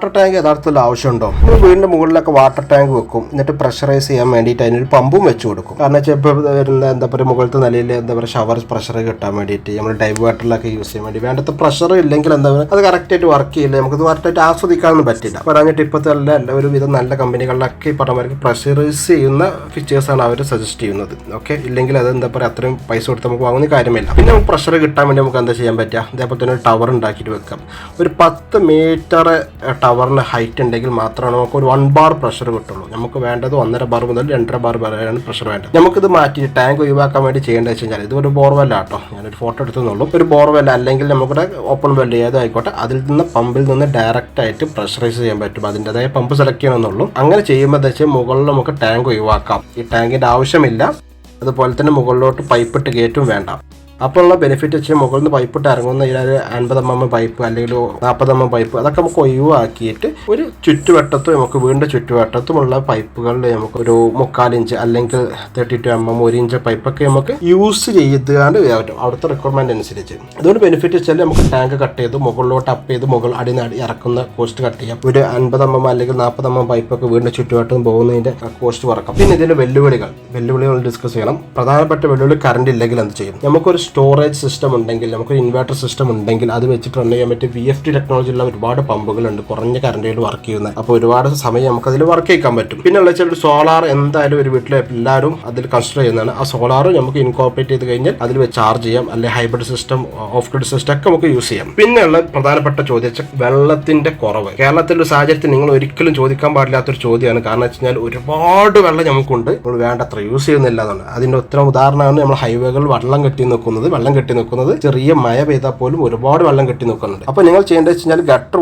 Water tank യഥാർത്ഥത്തിൽ ആവശ്യമുണ്ടോ? നമ്മൾ വീടിന്റെ മുകളിലൊക്കെ വാട്ടർ ടാങ്ക് വെക്കും, എന്നിട്ട് പ്രഷറൈസ് ചെയ്യാൻ വേണ്ടിയിട്ട് അതിനൊരു പമ്പും വെച്ച് കൊടുക്കും. കാരണം ചിലപ്പോൾ വരുന്ന എന്താ പറയുക മുകളിലത്തെ നിലയിൽ എന്താ പറയുക ഷവർ പ്രഷർ കിട്ടാൻ വേണ്ടിയിട്ട് നമ്മൾ ഡൈവ് വാട്ടറിലൊക്കെ യൂസ് ചെയ്യാൻ വേണ്ടി വേണ്ടത്ര പ്രഷർ ഇല്ലെങ്കിൽ എന്താ പറയുക അത് കറക്റ്റായിട്ട് വർക്ക് ചെയ്യില്ല, നമുക്കത് കറക്റ്റായിട്ട് ആസ്വദിക്കാനൊന്നും പറ്റില്ല. പറഞ്ഞിട്ട് ഇപ്പോഴത്തെ ഒരു വിധം നല്ല കമ്പനികളിലൊക്കെ ഈ പറഞ്ഞവർക്ക് പ്രഷറൈസ് ചെയ്യുന്ന ഫീച്ചേഴ്സാണ് അവർ സജസ്റ്റ് ചെയ്യുന്നത്. ഓക്കെ, ഇല്ലെങ്കിൽ അത് എന്താ പറയുക അത്രയും പൈസ കൊടുത്ത് നമുക്ക് വാങ്ങുന്ന കാര്യമില്ല. പിന്നെ നമുക്ക് പ്രഷർ കിട്ടാൻ വേണ്ടി നമുക്ക് എന്താ ചെയ്യാൻ പറ്റുക, അതേപോലെ തന്നെ ഒരു ടവർ ഉണ്ടാക്കിയിട്ട് വെക്കാം. ഒരു 10 മീറ്റർ ടവറിന് ഹൈറ്റ് ഉണ്ടെങ്കിൽ മാത്രമാണ് നമുക്ക് ഒരു 1 ബാർ പ്രഷർ കിട്ടുള്ളൂ. നമുക്ക് വേണ്ടത് 1.5 ബാർ മുതൽ 2.5 ബാർ വരെയാണ് പ്രഷർ വേണ്ടത്. നമുക്കിത് മാറ്റി ടാങ്ക് ഒഴിവാക്കാൻ വേണ്ടി ചെയ്യേണ്ടത് വെച്ച് കഴിഞ്ഞാൽ ഇതൊരു ബോർവെല്ല കേട്ടോ, ഞാനൊരു ഫോട്ടോ എടുത്തുന്നുള്ളൂ. ഒരു ബോർവെല്ല അല്ലെങ്കിൽ നമ്മുടെ ഓപ്പൺ വെൽ ഏതായിക്കോട്ടെ അതിൽ നിന്ന് പമ്പിൽ നിന്ന് ഡയറക്റ്റ് ആയിട്ട് പ്രഷറൈസ് ചെയ്യാൻ പറ്റും. അതിൻ്റെതായ പമ്പ് സെലക്ട് ചെയ്യണമെന്നുള്ളൂ. അങ്ങനെ ചെയ്യുമ്പോൾ എന്താ വെച്ചാൽ മുകളിൽ നമുക്ക് ടാങ്ക് ഒഴിവാക്കാം, ഈ ടാങ്കിൻ്റെ ആവശ്യമില്ല. അതുപോലെ തന്നെ മുകളിലോട്ട് പൈപ്പിട്ട് കയറ്റും വേണ്ട. അപ്പോൾ ഉള്ള ബെനിഫിറ്റ് വെച്ചാൽ മുകളിൽ നിന്ന് പൈപ്പിട്ട് ഇറങ്ങുന്ന 50 mm പൈപ്പ് അല്ലെങ്കിൽ 40 mm പൈപ്പ് അതൊക്കെ നമുക്ക് ഒഴിവാക്കിയിട്ട് ഒരു ചുറ്റുവട്ടത്തും നമുക്ക് വീണ്ടും ചുറ്റുവട്ടത്തുമുള്ള പൈപ്പുകളിൽ നമുക്ക് ഒരു 3/4 ഇഞ്ച് അല്ലെങ്കിൽ 32 mm 1 ഇഞ്ച് പൈപ്പൊക്കെ നമുക്ക് യൂസ് ചെയ്താണ്ട് പറ്റും അവിടുത്തെ റിക്വയർമെന്റ് അനുസരിച്ച്. അതുകൊണ്ട് ബെനിഫിറ്റ് വെച്ചാൽ നമുക്ക് ടാങ്ക് കട്ട് ചെയ്ത് മുകളിലോട്ട് അപ്പ് ചെയ്ത് അടി ഇറക്കുന്ന കോസ്റ്റ് കട്ട് ചെയ്യാം. ഒരു 50 mm അല്ലെങ്കിൽ 40 mm പൈപ്പൊക്കെ വീണ്ടും ചുറ്റുവട്ടം പോകുന്നതിന്റെ കോസ്റ്റ് കുറക്കാം. പിന്നെ ഇതിന്റെ വെല്ലുവിളികൾ ഡിസ്കസ് ചെയ്യണം. പ്രധാനപ്പെട്ട വെല്ലുവിളി കറണ്ട് ഇല്ലെങ്കിൽ എന്ത് ചെയ്യും? നമുക്കൊരു സ്റ്റോറേജ് സിസ്റ്റം ഉണ്ടെങ്കിൽ, നമുക്കൊരു ഇൻവെർട്ടർ സിസ്റ്റം ഉണ്ടെങ്കിൽ അത് വെച്ചിട്ട് റൺ ചെയ്യാൻ പറ്റിയ VFD ടെക്നോളജിയുള്ള ഒരുപാട് പമ്പുകളുണ്ട് കുറഞ്ഞ കറണ്ടിൽ വർക്ക് ചെയ്യുന്നത്. അപ്പോൾ ഒരുപാട് സമയം നമുക്ക് അതിൽ വർക്ക് ചെയ്യാൻ പറ്റും. പിന്നെ ഉള്ള വെച്ചാൽ സോളാർ എന്തായാലും ഒരു വീട്ടിലെ എല്ലാവരും അതിൽ കൺസിഡർ ചെയ്യുന്നതാണ്. ആ സോളാർ നമുക്ക് ഇൻകോർപ്പറേറ്റ് ചെയ്ത് കഴിഞ്ഞാൽ അതിൽ വെച്ച് ചാർജ് ചെയ്യാം, അല്ലെങ്കിൽ hybrid system, off grid system ഒക്കെ നമുക്ക് യൂസ് ചെയ്യാം. പിന്നെയുള്ള പ്രധാനപ്പെട്ട ചോദ്യം വെള്ളത്തിന്റെ കുറവ്. കേരളത്തിലെ സാഹചര്യത്തിൽ നിങ്ങൾ ഒരിക്കലും ചോദിക്കാൻ പാടില്ലാത്തൊരു ചോദ്യമാണ്. കാരണം വെച്ച് കഴിഞ്ഞാൽ ഒരുപാട് വെള്ളം നമുക്കുണ്ട്, നമ്മൾ വേണ്ടത്ര യൂസ് ചെയ്യുന്നില്ല എന്നാണ്. അതിന്റെ ഉദാഹരണമാണ് നമ്മൾ ഹൈവേകളിൽ വെള്ളം കെട്ടി നിൽക്കുന്നത്. ചെറിയ മഴ പെയ്താൽ പോലും ഒരുപാട് വെള്ളം കെട്ടി നിൽക്കുന്നുണ്ട്. അപ്പോൾ നിങ്ങൾ ചെയ്യേണ്ടത് വെച്ച് കഴിഞ്ഞാൽ ഗട്ടർ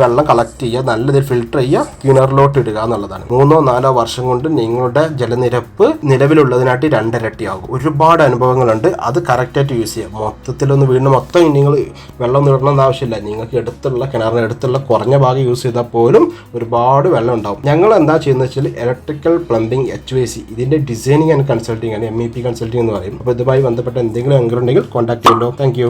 വെള്ളം കളക്ട് ചെയ്യുക, നല്ല രീതിയിൽ ഫിൽട്ടർ ചെയ്യുക, കിണറിലോട്ട് ഇടുക എന്നുള്ളതാണ്. 3-4 വർഷം കൊണ്ട് നിങ്ങളുടെ ജലനിരപ്പ് നിലവിലുള്ളതിനായിട്ട് 2 ഇരട്ടിയാകും. ഒരുപാട് അനുഭവങ്ങളുണ്ട്. അത് കറക്റ്റായിട്ട് യൂസ് ചെയ്യുക. മൊത്തത്തിലൊന്ന് വീണ്ടും മൊത്തം നിങ്ങൾ വെള്ളം ഇടണമെന്ന് ആവശ്യമില്ല. നിങ്ങൾക്ക് കിണറിന് അടുത്തുള്ള കുറഞ്ഞ ഭാഗം യൂസ് ചെയ്താൽ പോലും ഒരുപാട് വെള്ളം ഉണ്ടാവും. ഞങ്ങൾ എന്താ ചെയ്യുന്നത് വെച്ചാൽ ഇലക്ട്രിക്കൽ പ്ലംബിംഗ് HVAC ഇതിന്റെ ഡിസൈനിങ് ആൻഡ് കൺസൾട്ടിംഗ് ആണ്, MEP കൺസൾട്ടിംഗ് എന്ന് പറയും. അപ്പോൾ ഇതുമായി ബന്ധപ്പെട്ട എന്തെങ്കിലും ഉണ്ടെങ്കിൽ കോൺടാക്ട് ചെയ്യുമല്ലോ. Thank you.